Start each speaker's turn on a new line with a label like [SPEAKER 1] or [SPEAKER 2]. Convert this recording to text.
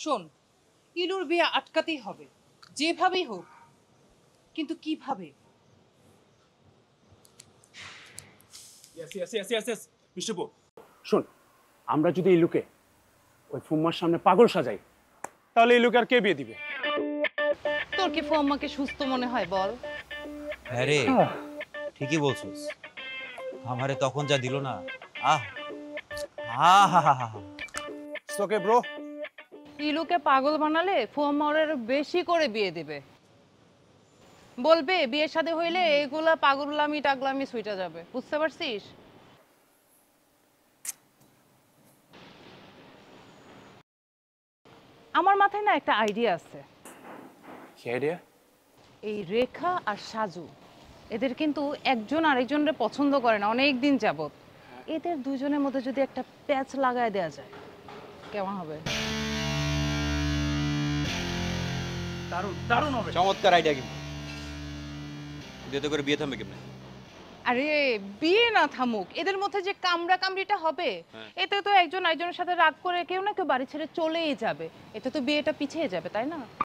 [SPEAKER 1] শোন, ইলুর বিয়ে আটকাতেই হবে, যেভাবেই হোক। কিন্তু কিভাবে?
[SPEAKER 2] শোন, আমরা যদি ইলুকে ওই ফুম্মার সামনে পাগল সাজাই, তাহলে ইলুকে আর কে বিয়ে দিবে?
[SPEAKER 3] তোর কি ফুম্মাকে সুস্থ মনে হয় বল?
[SPEAKER 4] হ্যাঁ রে, ঠিকই বলছিস। আমারে তখন যা দিল না, আহ আহা,
[SPEAKER 2] ওকে ব্রো।
[SPEAKER 3] ইলুকে পাগল বানালে ফুম্মা ওর আরো বেশি করে বিয়ে দিবে। বলবে বিয়ের সাথে হইলে এগুলা পাগলামি টাগলামি সুইটা যাবে, বুঝতে পারছিস? আমার মাথায় না একটা আইডিয়া আছে।
[SPEAKER 2] কি আইডিয়া?
[SPEAKER 3] এই রেখা আর সাজু এদের কিন্তু একজন আরেকজনের পছন্দ করে না অনেক দিন যাবত। এদের দুজনের মধ্যে যদি একটা প্যাচ লাগায় দেয়া যায় কেমন হবে?
[SPEAKER 2] দারুণ দারুণ হবে।
[SPEAKER 4] চমৎকার আইডিয়া। কিন্তু এতে করে বিয়ে থামবে কেমনে?
[SPEAKER 3] আরে বিয়ে না থামুক, এদের মধ্যে যে কামড়া কামড়িটা হবে এতে তো একজন আরেকজনের সাথে রাগ করে কেউ না কেউ বাড়ি ছেড়ে চলেই যাবে, এতে তো বিয়েটা পিছিয়ে যাবে, তাই না?